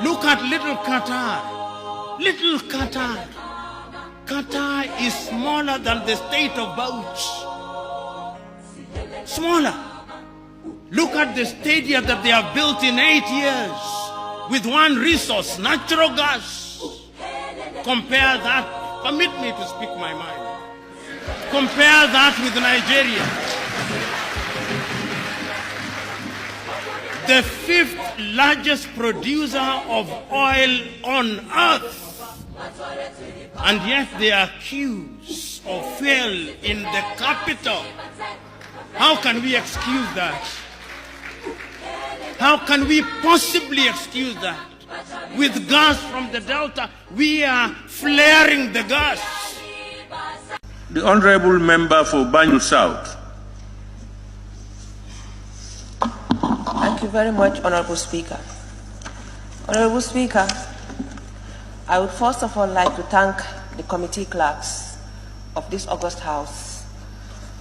Look at little Qatar. Little Qatar. Qatar is smaller than the state of Bauchi. Smaller. Look at the stadium that they have built in 8 years with one resource, natural gas. Compare that, permit me to speak my mind. Compare that with Nigeria. The 5th largest producer of oil on earth. And yet they are accused of fail in the capital. How can we excuse that? How can we possibly excuse that? With gas from the Delta, we are flaring the gas. The Honorable Member for Banjul South. Thank you very much, Honorable Speaker. Honorable Speaker, I would first of all like to thank the committee clerks of this August House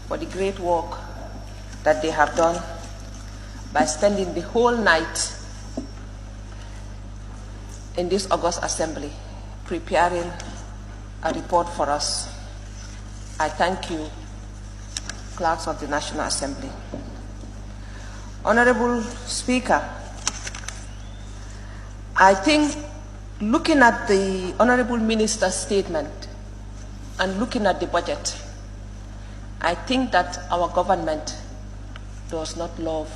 for the great work that they have done by spending the whole night in this August Assembly preparing a report for us. I thank you, clerks of the National Assembly. Honorable Speaker, I think looking at the Honorable Minister's statement and looking at the budget, I think that our government does not love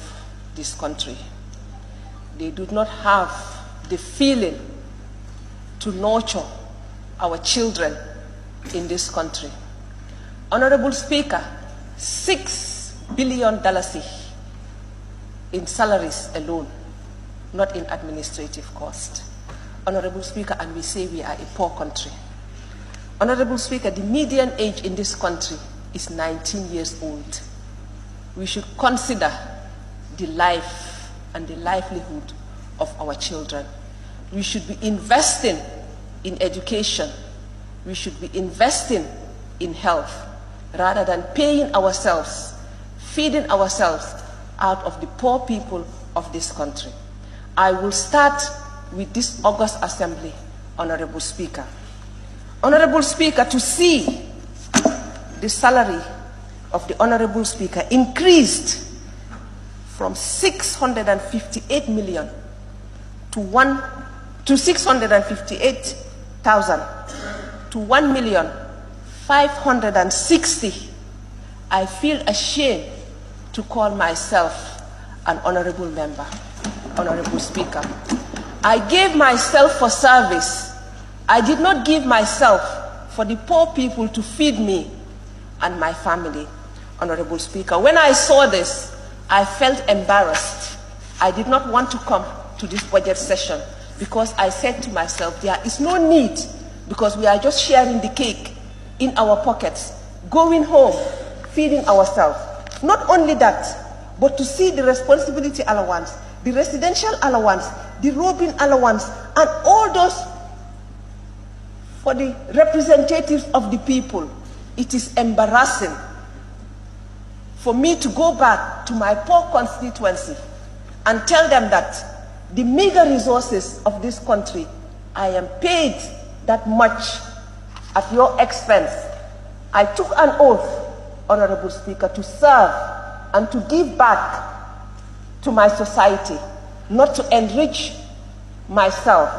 this country. They do not have the feeling to nurture our children in this country. Honorable Speaker, $6 billion in salaries alone, not in administrative cost. Honorable Speaker, and we say we are a poor country. Honorable Speaker, the median age in this country is 19 years old. We should consider the life and the livelihood of our children. We should be investing in education. We should be investing in health rather than paying ourselves, feeding ourselves out of the poor people of this country. I will start with this August Assembly, Honorable Speaker. Honorable Speaker, to see the salary of the Honorable Speaker increased from 658 million to 658,000 to 1,560,000, I feel ashamed to call myself an honorable member. Honorable Speaker, I gave myself for service. I did not give myself for the poor people to feed me and my family. Honorable Speaker, when I saw this, I felt embarrassed. I did not want to come to this budget session because I said to myself, there is no need, because we are just sharing the cake in our pockets, going home, feeding ourselves. Not only that, but to see the responsibility allowance, the residential allowance, the roving allowance, and all those for the representatives of the people. It is embarrassing for me to go back to my poor constituency and tell them that the meager resources of this country, I am paid that much at your expense. I took an oath, Honorable Speaker, to serve and to give back to my society, not to enrich myself.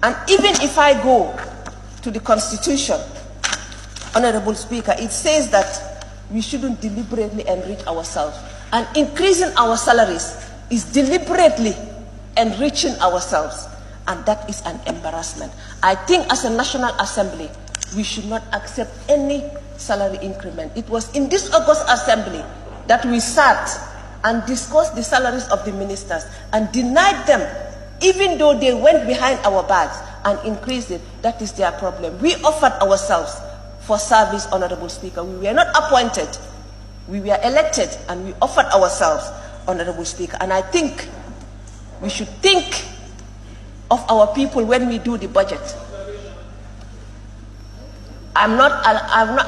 And even if I go to the Constitution, Honorable Speaker, it says that we shouldn't deliberately enrich ourselves. And increasing our salaries is deliberately enriching ourselves. And that is an embarrassment. I think as a National Assembly, we should not accept any salary increment. It was in this August Assembly that we sat and discussed the salaries of the ministers and denied them, even though they went behind our backs and increased it. That is their problem. We offered ourselves for service, Honorable Speaker. We were not appointed. We were elected and we offered ourselves, Honorable Speaker. And I think we should think of our people when we do the budget. I'm not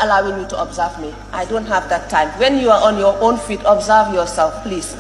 allowing you to observe me. I don't have that time. When you are on your own feet, observe yourself, please.